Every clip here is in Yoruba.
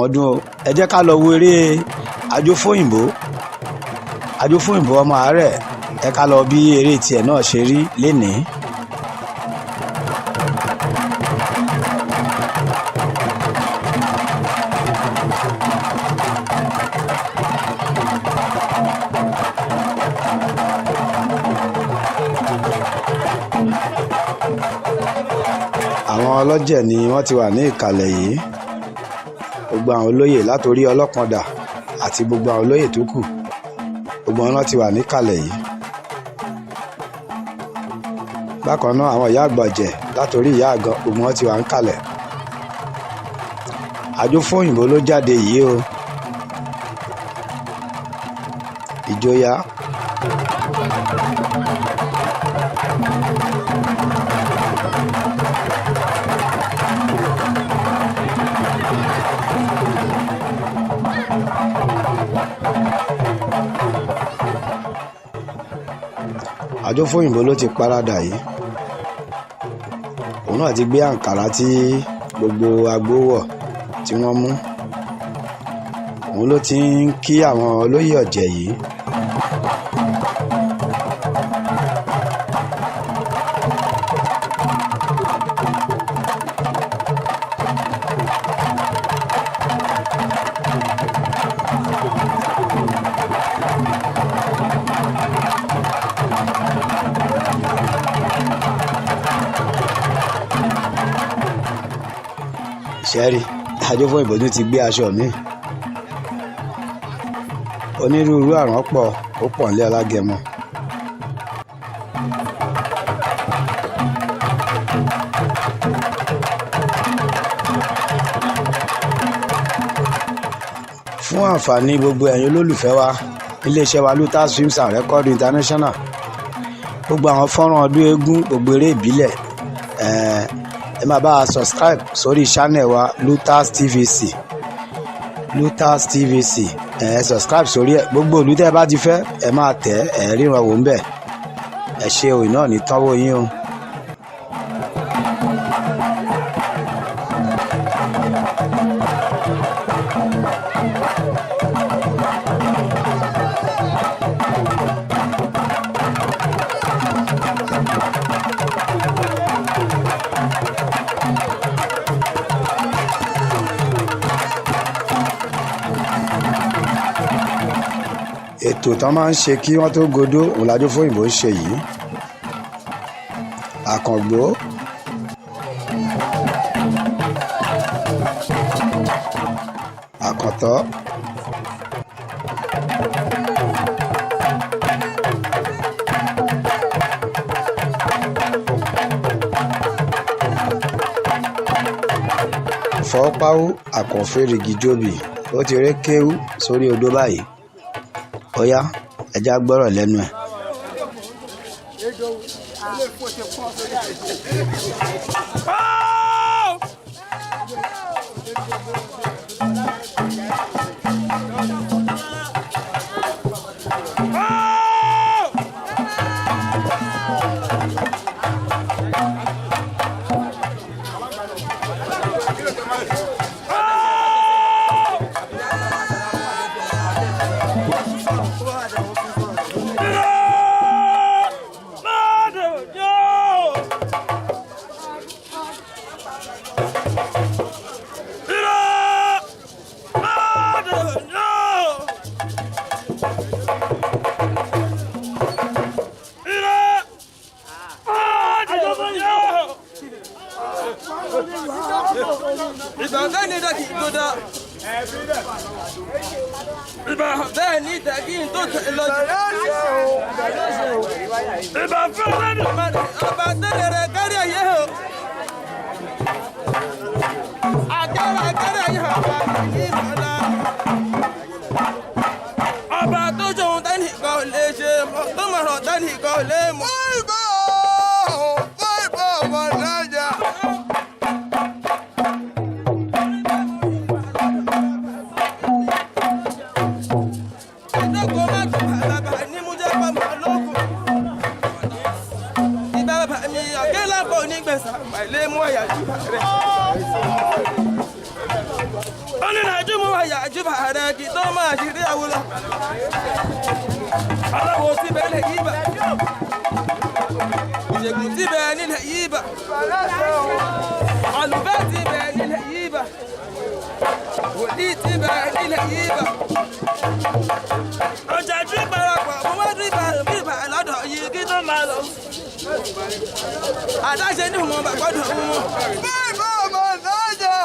ọdún o ẹ jẹ́ ká lọ wo eré Àjòfóyìnbó ọmọ àárẹ̀ ẹ ká lọ bí eré tiẹ̀ náà ṣe rí lénìí. Àwọn ọlọ́jẹ̀ ni wọ́n ti wà ní ìkàlẹ̀ yìí, gbogbo àwọn olóyè látòrí ọlọ́pàá àti gbogbo àwọn olóyè tó kù, gbogbo wọn ti wà ní ìkàlẹ̀ yìí. Bákan náà àwọn ìyá àgbà ọ̀jẹ̀ látòrí ìyá àgàn, gbogbo wọn ti wà ní ìkàlẹ̀. Àjòfóyìnbó ló jáde yìí o, ìjọyà. Àjòfóyìnbó ló ti parada yìí, òun náà ti gbé àǹkàrá tí gbogbo agbówọ̀ tí wọ́n mú, òun ló ti ń kí àwọn olóyè ọ̀jẹ̀ yìí. Ṣẹ́rí Àjòfóyìnbó ní ti gbé aṣọ mi, onírúurú àrùn ó pọ̀ nílé Alágẹmọ. Fún àǹfààní gbogbo ẹ̀yin olólùfẹ́ wa, iléeṣẹ́ wa Lutas Films and Record International, gbogbo àwọn fọ́nrán ọdún eégún, gbogbo eré ìbílẹ̀, ẹ máa bá a subscribe sórí channel wa Lutas TVC, subscribe sórí ẹ. Gbogbo olùtẹ́ bá ti fẹ́ ẹ máa tẹ̀ ẹ ríran wò ń bẹ̀. Ẹ ṣe òyìn náà ní tánwó yín o. Ètò tán máa ń ṣe kí wọ́n tó godó òun l'Àjòfóyìnbó ń ṣe yìí. Àkàngbó, Àkàntọ́, Fọ́páwú, Àkànfèrègì Jóbì ó ti ré kéwú sórí odó báyìí. Ó yá ẹja gbọ́rọ̀ lẹ́nu ẹ̀. Only tó máa ṣeré àwòrán aláwo tí bẹ́ẹ̀ lè yíbà ìṣègùn tí bẹ́ẹ̀ nílẹ̀ yíbà àlùfẹ́ tí bẹ́ẹ̀ nílẹ̀ yíbà wòlíì tí bẹ́ẹ̀ nílẹ̀ yíbà ọjà tí parapọ̀ mo wá rí bíbà lọ́dọ̀ yìí kí tó máa lọ àdáṣe ní wọn bá gbọ́dọ̀ wọn. bẹ́ẹ̀ bá ọmọ náà jà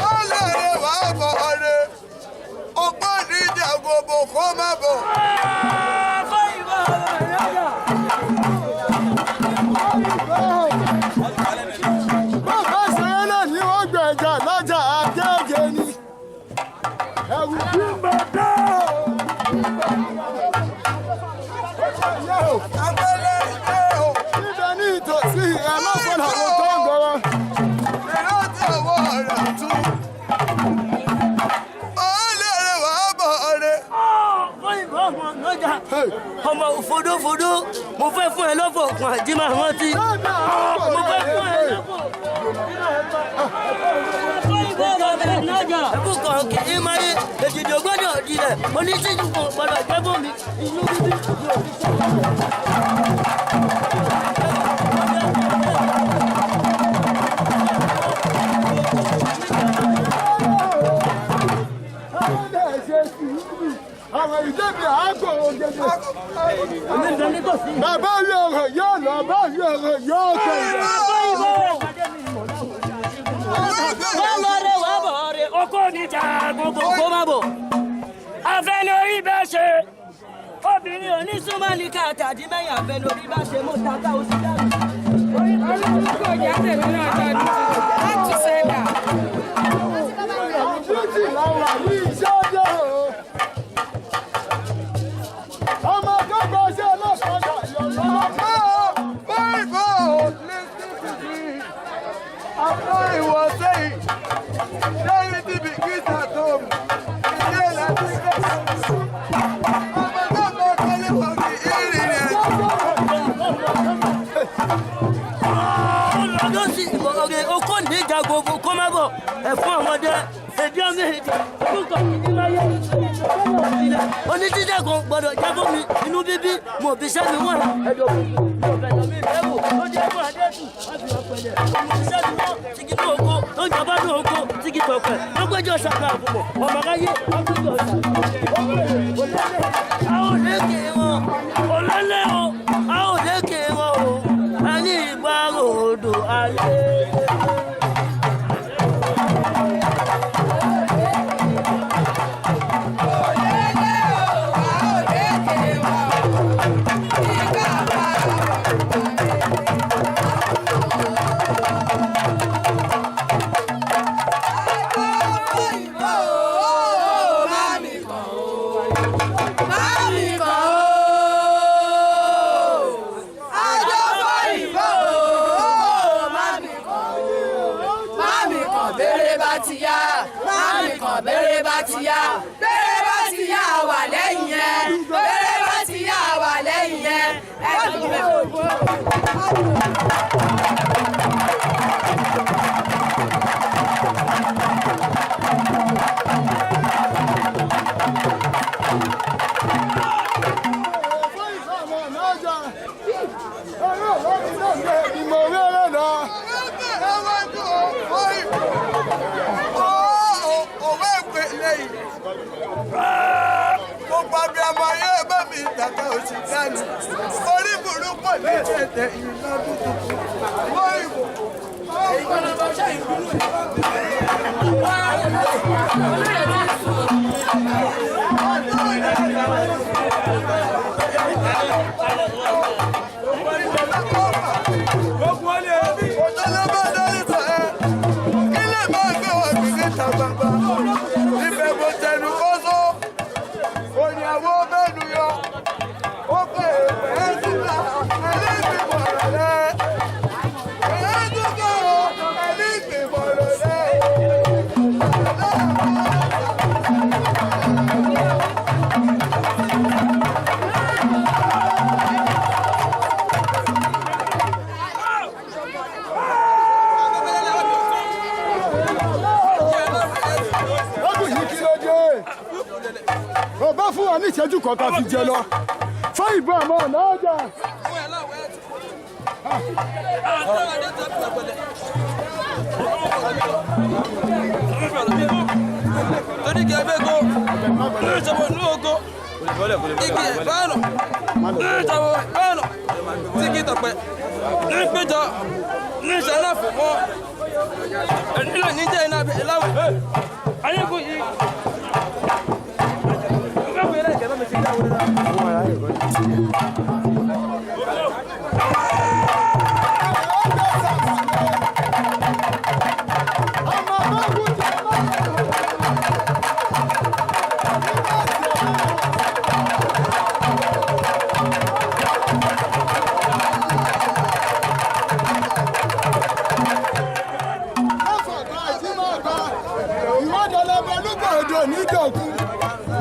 ó lè wá bọ̀ ọ̀rẹ́ ọgbọ́n ní ìjàgbọ̀bọ̀ kó má bọ̀. bàbá sẹ́yìn náà ni wọ́n gbẹ̀jà lọ́jà àjẹ́jẹ́ ni ẹ̀wù tí ń bẹ̀ dá o. abẹ́lé ìgbé o. níbẹ̀ ní ìtòsí ẹ̀ má fọlọ́ àwọn tó ń gbọ́rọ̀. ìrántí ọwọ́ rẹ̀ tún. ọmọ òfodófodó mo fẹ́ fún ẹ lọ́fọ̀ òkun àjímọ̀ rántí mo fẹ́ fún ẹ lọ́fọ̀ ẹ̀bùn kan kì í máa yé èjìdì ògbọ́dọ̀ dilẹ̀ oníṣíjú kan gbọ́dọ̀ jẹ́ fún mi inú bíbí ìlú àwọn ìdẹ́bi àgọ́ ògèdè. bàbá yóò rẹ̀ yóò lọ bá yóò rẹ̀ yóò tẹ̀lé. bọ́lọ́rẹ́ wà bọ̀ rẹ̀ okó níjà gbogbo kó má bọ̀. afẹ́ni orí bẹ́ẹ̀ ṣe obìnrin onísúnmọ́lì káàtàdí mẹ́yìn afẹ́ni orí bá ṣe mú tata oṣù dáná. olùkọ́ ìyá tèmi náà dájú láti ṣẹ́dá. àbúrúkì làwọn àyè iṣẹ́ ọjọ́ o. ọmọ gbogbo ṣe lọ́sọ̀dọ̀ yọ̀lọ́. báyìí bá ò lè sí àpò ìwọ̀ sẹ́yìn lẹ́yìn tí bìkítà tó mú ilé láti gbé. ọmọ gbogbo kọ́lé wọ̀ kí ìrìn rẹ̀. ọlọ́dún sí ìbọ̀rẹ̀ okó níjà gbogbo kó má bọ̀ ẹ̀fún ọmọdé èdè ọmọ èdè púpọ̀ ìdíláyé oníjíjẹ́ kan gbọ́dọ̀ jẹ́ fún mi inú bíbí mo bí sẹ́mi wọ́n ẹ̀dọ̀ ọ̀bẹ̀dọ̀ mi lẹ́wọ̀ ó jẹ́ fún adẹ́tù ọ̀bì ọ̀pẹ̀lẹ̀ mo bí sẹ́mi wọ́n tìkítì oko ó ń jọba dùn oko tìkítì ọ̀pẹ̀ ó gbẹ́jọ́ sàkà àbùmọ̀ ọmọkáyé ọgbẹ́jọ́ sàkà olólè o a ò lékè wọn o a ní ìgbàrò odò ayé. bẹ́rẹ̀ bá ti yá wà lẹ́yìn ẹ̀ bẹ́rẹ̀ bá ti yá wà lẹ́yìn ẹ̀ gbogbo abiyamọ ayé bá mi dàgbà òsì dání orí burúkú ní tètè ìlọdún tuntun wọ́n ìbò. ò bá fún wa ní ìṣẹ́jú kan ká fi jẹ lọ fún ìbọn àmọ́ ọ̀nà ọjà. torí kí ẹ bẹ kó ní ìṣòwò ní oko igi ìbánu ní ìṣòwò ìbánu tí kì í tọpẹ ní ìpéjọ ní ìṣẹ̀lẹ̀ fún mọ nílò níjẹ iná ìláwọ ayé kò yí.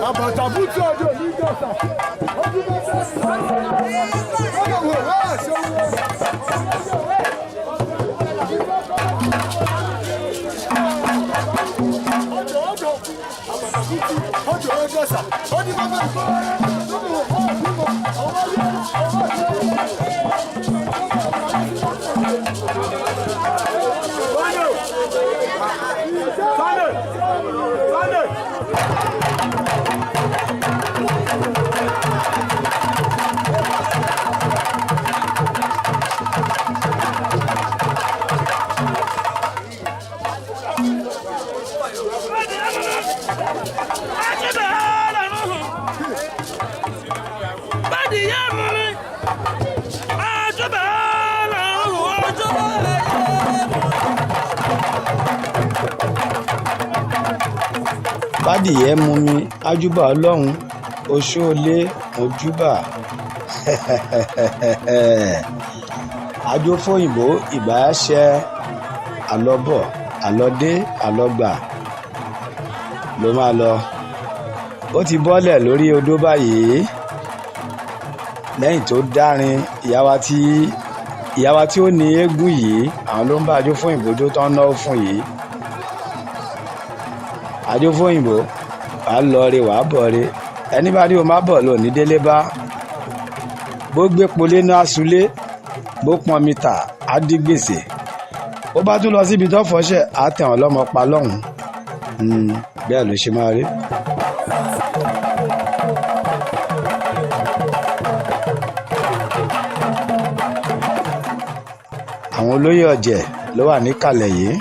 Àbàtàbùtù ọjọ́ nígbàtà ọdún mẹ́ta ọdún wò wá àṣẹ ọjọ́ ọjọ́sà ọdún mẹ́ta ọdún wò wá bádìyẹ mú mi ájúbà ọlọ́run oṣóolé mojúbà ajófóyìnbó ìbáṣẹ àlọ́bọ̀ àlọ́dé àlọ́gbà ló máa lọ. Ó ti bọ́lẹ̀ lórí odó báyìí lẹ́yìn tó dárin. ìyá wa tí ó ní eégún yìí àwọn ló ń bá ajófóyìnbó tó tán náà fún yìí. Ajófóyìnbó wà á lọ re wà á bọ̀ re, ẹni bá rí o má bọ̀ lò ní délé bá. Bó gbé polé náà sulé, bó pọn mi tà á dí gbèsè. Ó bá tún lọ síbi tó fọṣẹ á tẹ̀wọ̀n lọ́mọ pa lọ́hùn-ún. Bẹ́ẹ̀ ló ṣe máa rí. Àwọn olóyè ọ̀jẹ̀ ló wà níkàlẹ̀ yìí.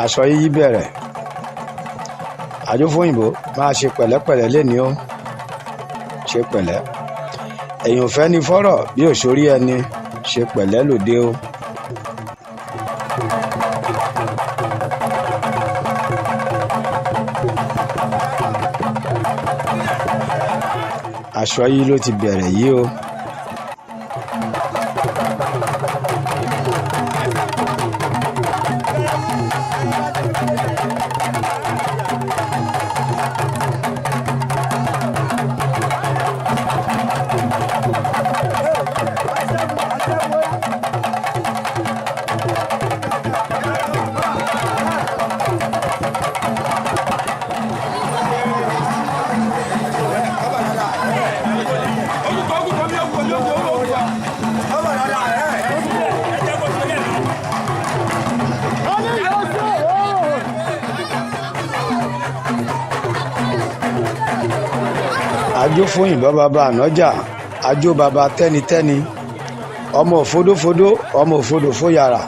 Aṣọ yíyí bẹ̀rẹ̀. Ajófóyìnbó máa ṣe pẹ̀lẹ́pẹ̀lẹ́ léni ó ṣe pẹ̀lẹ́. Èyàn ò fẹ́ ní fọ́rọ̀ bí òṣòrí ẹni ṣe pẹ̀lẹ́ lòde ó. Aṣọ yìí ló ti bẹ̀rẹ̀ yìí o. Ajófóyìnbó bàbá ànájà, ajó bàbá tẹ́nitẹ́ni, ọmọ òfodófodó ọmọ òfodò fóyàrá.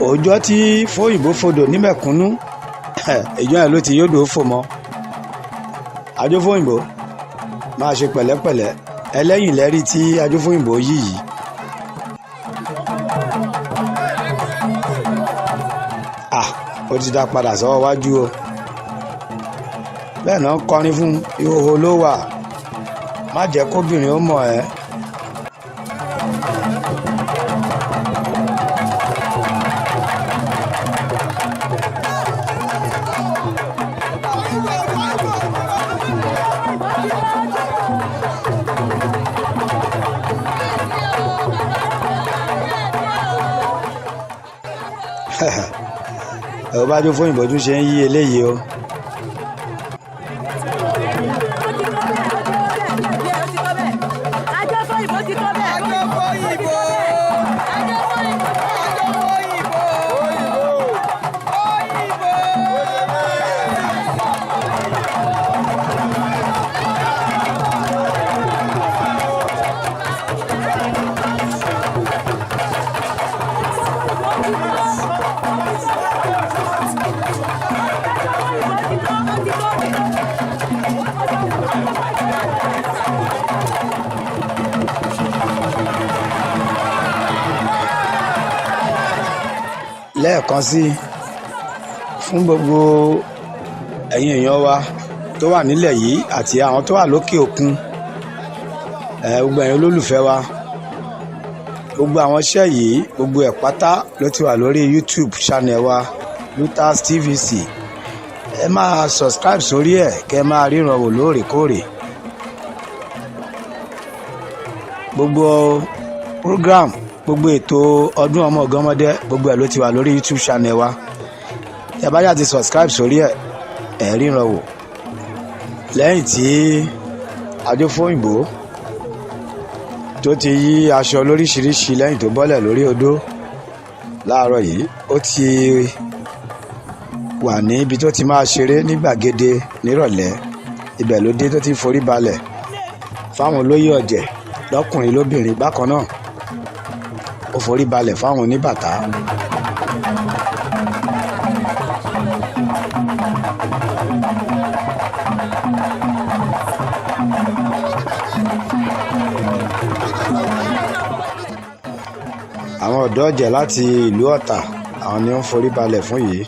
Òòjọ́ tí fóyìnbó fodò ní mẹ̀kúnnú ìjọ yẹn ló ti yódò fò mọ́. Ajófóyìnbó máa ṣe pẹ̀lẹ́pẹ̀lẹ́, ẹlẹ́yìn lẹ́rí tí Ajófóyìnbó yí yìí. Ó ti dá padà sọ́wọ́ wájú o. Bẹ́ẹ̀ náà kọrin fún ìhòòhò ló wà, má jẹ́ kóbìnrin ó mọ̀ ẹ́. ẹ̀ bá jó fún òyìnbó tún ṣe ń yí eléyìí o. lẹ́ẹ̀kan sí fún gbogbo ẹ̀yin èèyàn wa tó wà nílẹ̀ yìí àti àwọn tó wà lókè òkun, gbogbo ẹ̀yin olólùfẹ́ wa, gbogbo àwọn iṣẹ́ yìí gbogbo ẹ̀ pátá ló ti wà lórí YouTube channel wa Lutas TVC. ẹ máa subscribe sórí ẹ̀ kẹ́ máa ríran wò lóòrèkóòrè. gbogbo program, gbogbo ètò ọdún ọmọ ọ̀gánmọ́dé gbogbo ẹ̀ ló ti wà lórí YouTube channel wa. ẹ bá yà ti subscribe sórí ẹ̀ ẹ̀ ríran wò. lẹ́yìn tí Adéfóyìnbó tó ti yí aṣọ lóríṣiríṣi lẹ́yìn tó bọ́lẹ̀ lórí odó láàárọ̀ yìí, ó ti wà ní ibi tó ti máa ṣeré ní gbàgede nírọ̀lẹ́. ibẹ̀ ló dé tó ti forí balẹ̀ fáwọn olóyè ọ̀jẹ̀ lọ́kùnrin lóbìnrin. bákan náà ó forí balẹ̀ fáwọn oníbàtà. àwọn ọ̀dọ́ ọ̀jẹ̀ láti ìlú Ọ̀tà àwọn ni ó ń forí balẹ̀ fún yìí.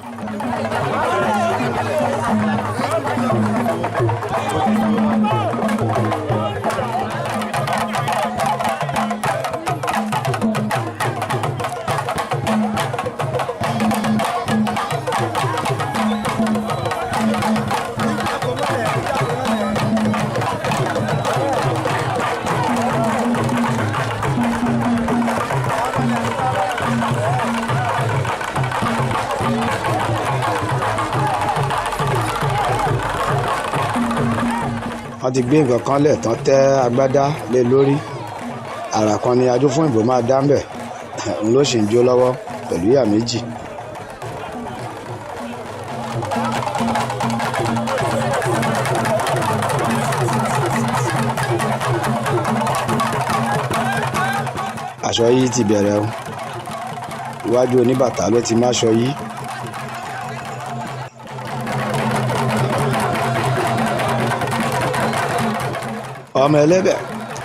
wọ́n ti gbé nǹkan kan lẹ̀ tán tẹ́ agbádá lé lórí. àrà kan ni Adéfóyìnbó máa dá ń bẹ̀, òun ló sì ń jó lọ́wọ́ pẹ̀lú ìyá méjì. aṣọ yìí ti bẹ̀rẹ̀ o, iwájú oníbàtà ló ti máṣọ yìí. ọmọ ẹlẹ́bẹ̀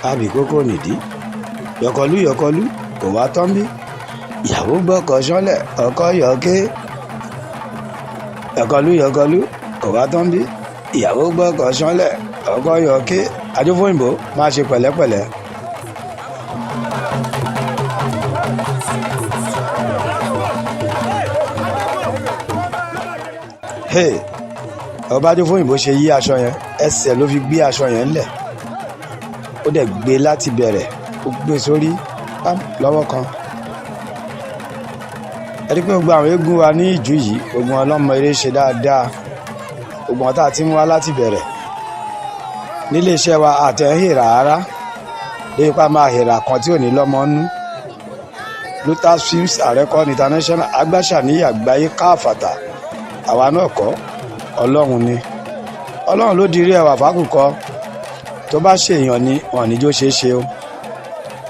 àbí kókó nìdí, yọkọlú yọkọlú kò wá tán bí. ìyàwó gbọ́kọ̀ ṣánlẹ̀ ọkọ yọké. yọkọlú yọkọlú kò wá tán bí. ìyàwó gbọ́kọ̀ ṣánlẹ̀ ọkọ yọké. Adéfóyìnbó máa ṣe pẹ̀lẹ́pẹ̀lẹ́. ọba Adéfóyìnbó ṣe yí aṣọ yẹn, ẹsẹ̀ ló fi gbé aṣọ yẹn lẹ̀. ó dẹ̀ gbé láti bẹ̀rẹ̀, ó gbé sórí lọ́wọ́ kan. ẹ rí pé gbogbo àwọn eégún wa ní ìjú yìí, gbogbo wọn lọ́mọ eré ṣe dáadáa. gbogbo wọn tá a ti mú wá láti bẹ̀rẹ̀ nílé iṣẹ́ wa àtẹ̀hìnrà rárá, lórí pa máa hìrà kan tí ò ní lọ́mọ nú. Lutas Films and Record International agbáṣà ní àgbáyé káàfàtà. àwa náà kọ́, ọlọ́run ni. ọlọ́run ló dirí ẹwà fákùkọ, tó bá ṣe èèyàn ni wọn níjó ṣeé ṣe o.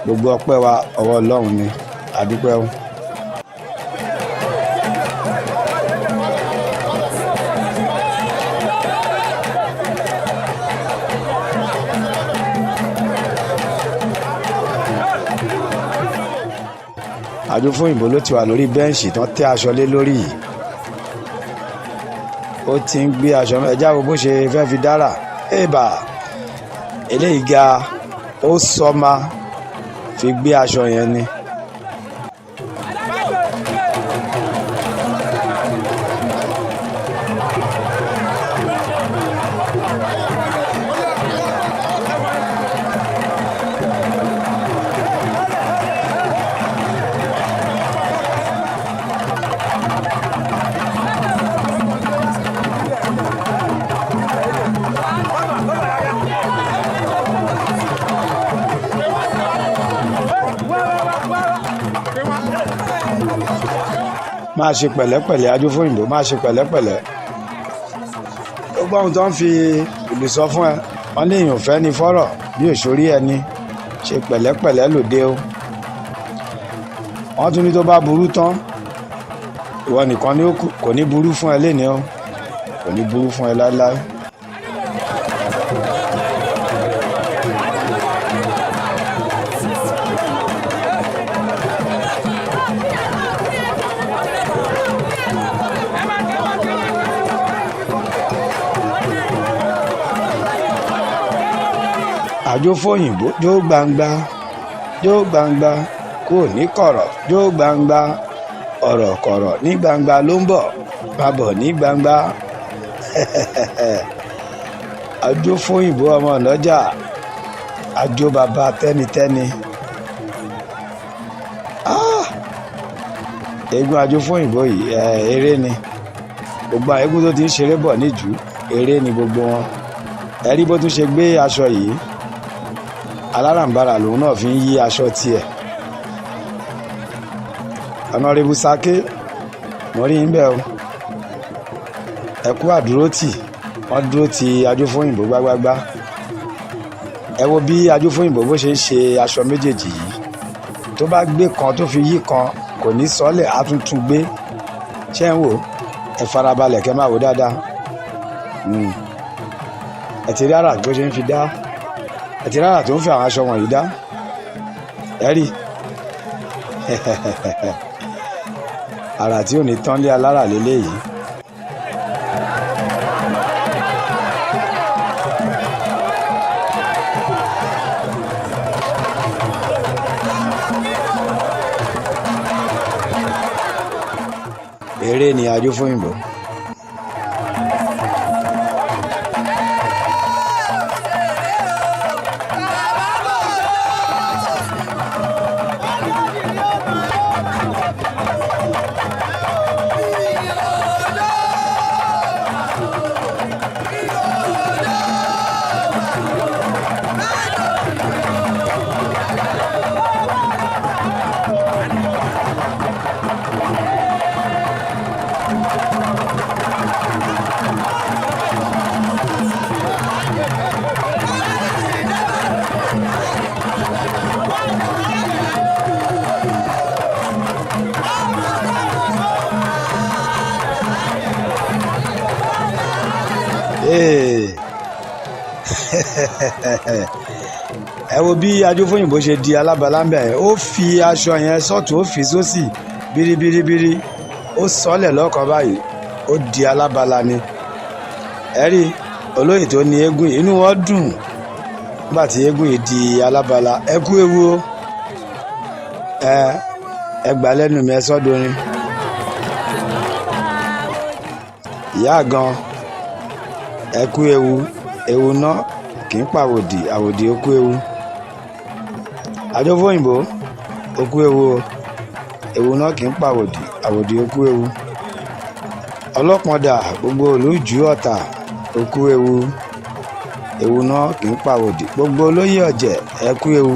gbogbo ọpẹ́ wa ọwọ́ ọlọ́run ni, àdúpẹ́ o. Adéfóyìnbó ló ti wà lórí bẹ́ǹṣì tán tẹ́ aṣọ lé lórí yìí. ó ti ń gbé aṣọ ẹja wo bó ṣe fẹ́ fi dára. èèbà eléyìí ga, ó sọma fi gbé aṣọ yẹn ni. máa ṣe pẹ̀lẹ́pẹ̀lẹ́ Ajófóyìnbó, máa ṣe pẹ̀lẹ́pẹ̀lẹ́. Gbogbo ohun tó ń fi ìlú sọ fún ẹ wọ́n ní èèyàn fẹ́ ní fọ́rọ̀ bí òṣòrí ẹni, ṣe pẹ̀lẹ́pẹ̀lẹ́ lòde o. Wọ́n tún ní tó bá burú tán ìwọ nìkan ni ó kù, kò ní burú fún ẹ lénìí o, kò ní burú fún ẹ láéláé. Ajófóyìnbó jó gbangba, jó gbangba kò ní kọ̀rọ̀, jó gbangba ọ̀rọ̀ kọ̀rọ̀ ní gbangba ló ń bọ̀, máa bọ̀ ní gbangba. Ajófóyìnbó ọmọ ọlọ́jà, ajó bàbá tẹ́nitẹ́ni. Eégún Ajófóyìnbó yìí eré ni, gbogbo àwọn eégún tó ti ń ṣeré bọ̀ níjù eré ni gbogbo wọn. Ẹ rí bó tún ṣe gbé aṣọ yìí, aláràǹbarà lòun náà fi ń yí aṣọ tiẹ̀. Honorable Sake, mo rí yín bẹ́ẹ̀ o, ẹ kú àdúrótì, wọ́n dúró ti Ajófóyìnbó gbágbágbá. Ẹ wo bí Ajófóyìnbó bó ṣe ń ṣe aṣọ méjèèjì yìí, tó bá gbé kan tó fi yí kan kò ní sọ́lẹ̀, á tún tún gbé. Ṣé ń wò? Ẹ farabalẹ̀ kẹ́ máa wò dáadáa. Ẹ ti rí àrà bó ṣe ń fi dá, ẹ ti rí àrà tó ń fi àwọn aṣọ wọ̀nyí dá, ẹ rí àrà tí ò ní tán lé alára lélẹ́yìí. Eré ni Ajófóyìnbó. Ẹ wo bí Ajófóyìnbó ṣe di alábalámbẹ̀ yẹn, ó fi aṣọ yẹn sọ́tún, ó fi sósì bíríbíríbírí, ó sọ́lẹ̀ lọ́kàn báyìí, ó di alábala ni. Ẹ rí olóyè tó ní eégún yìí, inú wọn dùn nígbà tí eégún yìí di alábala. Ẹ kú ewu o, ẹ gbà lẹ́nu mi, ẹ sọ́dọ̀rin. Ìyá gan, ẹ kú ewu, ewu náà kì í pàwòdì, àwòdì ó kú ewu. Ajófóyìnbó ó kú ewu o, ewu náà kì í pàwòdì, àwòdì ó kú ewu. Ọlọ́pọ̀ndà gbogbo olùjú Ọ̀tà ó kú ewu, ewu náà kì í pàwòdì. Gbogbo olóyè ọ̀jẹ̀ ẹ kú ewu,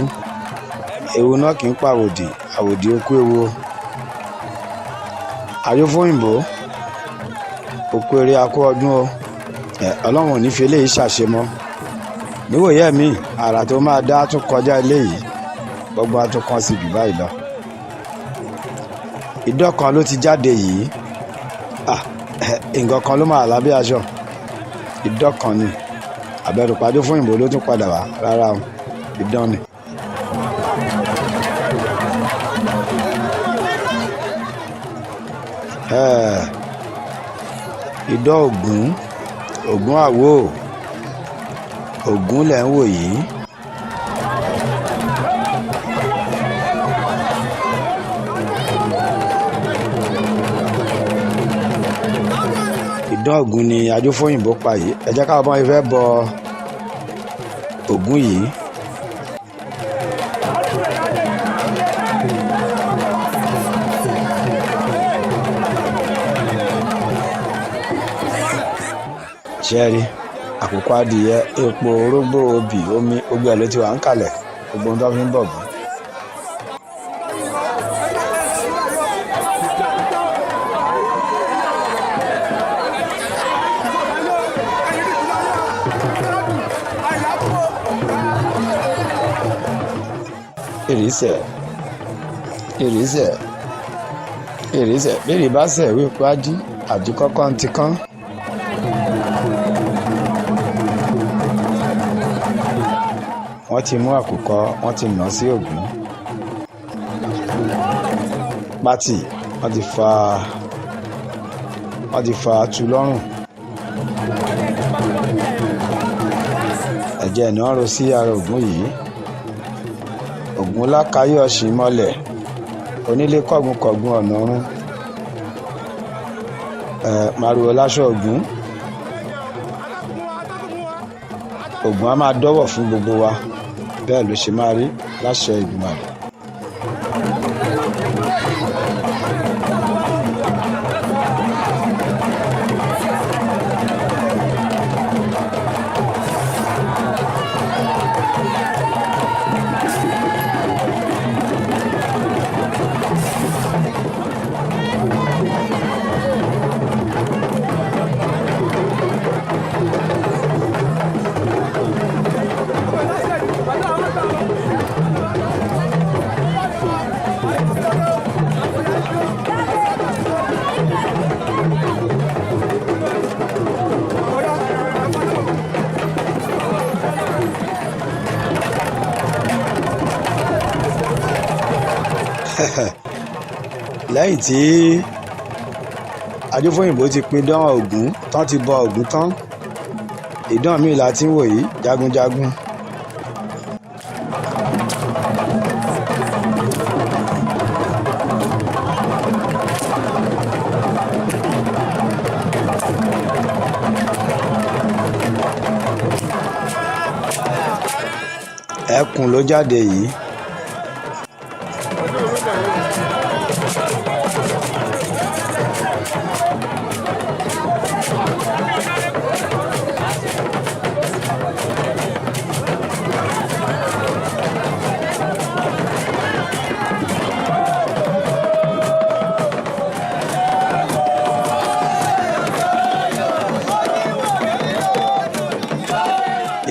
ewu náà kì í pàwòdì, àwòdì ó kú ewu. Ajófóyìnbó ó kú eré, akú ọdún o. Ọlọ́run ò ní fi eléyìí ṣàṣemọ́. Níwòye mi àrà tó máa dá tún kọjá eléyìí, gbogbo àtúnkàn sí jù báyìí lọ. Idán kan ló ti jáde yìí, nǹkan kan ló máa lábẹ́ aṣọ, idán kan ni. Àbẹ̀rùpá Ajófóyìnbó ló tún padà wá, rárá o, idán ni. Idán Ògún àwo, Ògún lẹ̀ ń wò yìí. Idán Ògún ni Ajófóyìnbó pa yìí. Ẹ jẹ́ káwọn bá wọn fẹ́ bọ Ògún yìí. Ṣẹ́rí àkókò adìyẹ, epo, orógbó, obì, omi, gbogbo ẹ̀ ló ti wà ń kalẹ̀, gbogbo ohun tó fi ń bọ̀ bọ̀. ìrìsẹ̀ bèrè bá sẹ̀ wí pájí àjíkọ́kọ́ ti kán. wọ́n ti mú àkùkọ wọ́n ti nà sí Ògún pátì wọ́n ti fa tu lọ́rùn ẹ̀jẹ̀ ni wọ́n ro sí ara Ògún yìí. Ògún lákàáyé ọ̀sìn mọ́lẹ̀ onílé kọ̀gùnkọ̀gùn ọ̀nà ọ̀run màrúwò láṣọ Ògún. Ògún á máa dọ́wọ̀ fún gbogbo wa bẹ́ẹ̀ ló ṣe máa rí láṣẹ Ìgbìmọ̀ rẹ̀. lẹ́yìn tí Ajófóyìnbó ti pidán Ògún tán ti bọ Ògún tán ìdán míì la ti ń wò yìí jagunjagun. ẹkùn ló jáde yìí.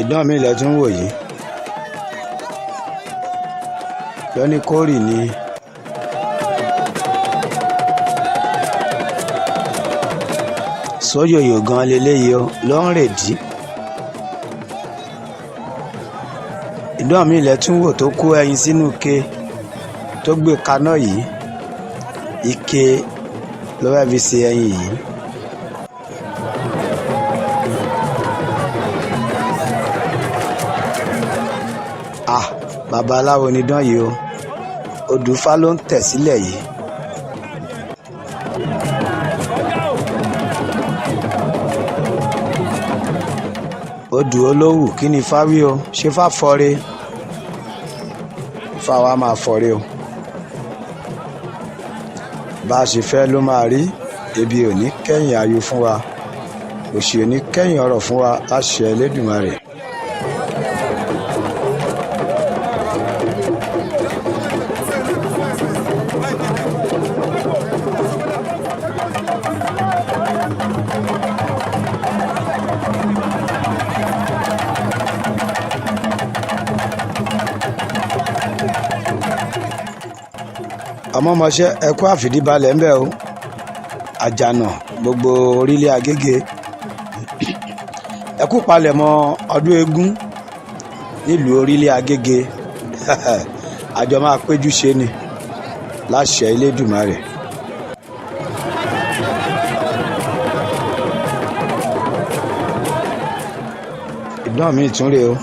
ìdán mi ilẹ̀ tún wò yìí lọ́ní kórì ni sóyòyò gan leléyìí ló ń rèdí. ìdán mi ilẹ̀ tún wò tó kó ẹyin sínú ike tó gbé kaná yìí ike ló fẹ́ fi ṣe ẹyin yìí. babaláwo ni dán yìí o odùfá ló ń tẹ̀ sílẹ̀ yìí. odù olówù kí ni Ifá wí o ṣé Ifá fọre Ifá wa máa fọre o bá a ṣe fẹ́ ló máa rí ebi ò ní kẹ́yìn ayọ̀ fún wa òṣì ò ní kẹ́yìn ọ̀rọ̀ fún wa láṣẹ Elédùmarè. ọmọọmọṣẹ́ ẹkú àfìdíbalẹ̀ ńbẹ o àjànà gbogbo orílẹ̀ Agége ẹkú palẹ̀mọ́ ọdún eégún nílùú orílẹ̀ Agége àjọ máa péjú ṣe ni láṣẹ Elédùmarè. ìdán mi tún rèé o.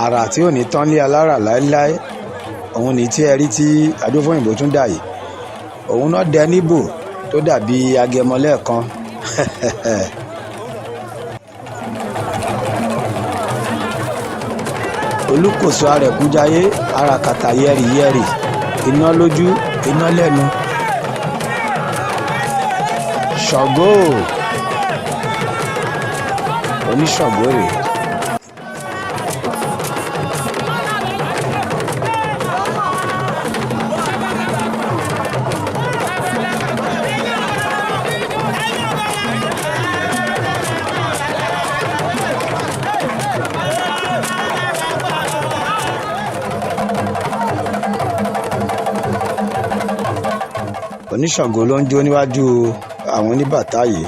àrà tí ò ní tán lé alára láéláé òun ní tí ẹ rí tí Ajófóyìnbó tún dà yìí òun náà dẹ níbò tó dàbí agẹmọ lẹ́ẹ̀kan. olùkóso arẹ̀kújayé arakata yẹ́rìyẹ́rì iná lójú iná lẹ́nu Ṣàngó oníṣàngó rèé. Oníṣàngó ló ń jó níwájú àwọn oníbàtà yìí.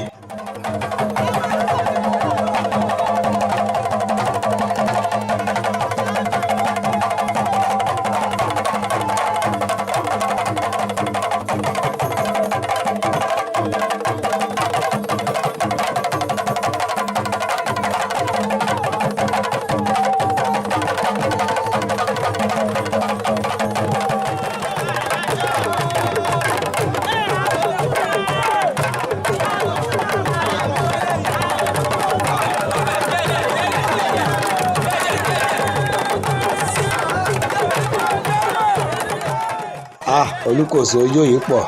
Olùkóso ijó yìí pọ̀.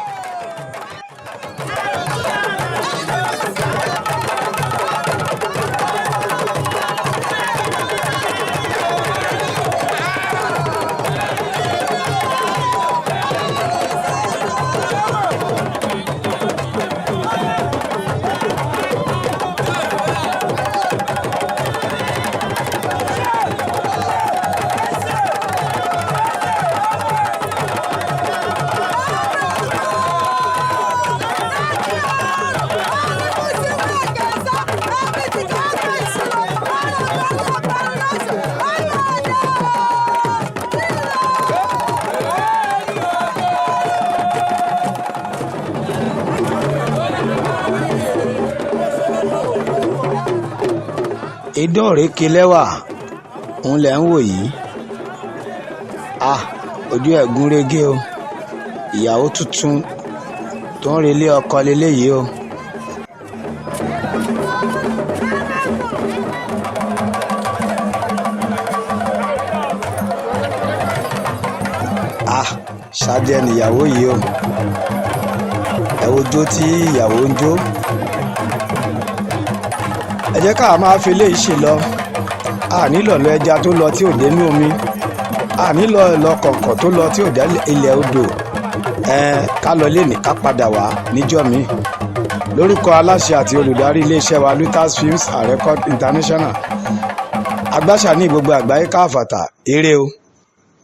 Idán òrékè lẹ́wà òun lẹ̀ ń wò yìí. Ojú ẹ̀ gún régé o. Ìyàwó tuntun tó ń relé ọkọ leléyìí o. Ṣadé nìyàwó yìí o. Ẹ wo jó tí ìyàwó ń jó. Ẹ jẹ́ ká máa fi eléyìí ṣe lọ. Nílò lọ ẹja tó lọ tí ò dé ní omi. Nílò lọ kọ̀ǹkọ̀ tó lọ tí ò dé ilẹ̀ odò. Ká lọ lé ní ká padà wá níjọ́ mi. Lórúkọ aláṣẹ àti olùdarí iléeṣẹ́ wa Lutas Films and Record International. Agbáṣà ní gbogbo àgbáyé káàfàtà. Ire o.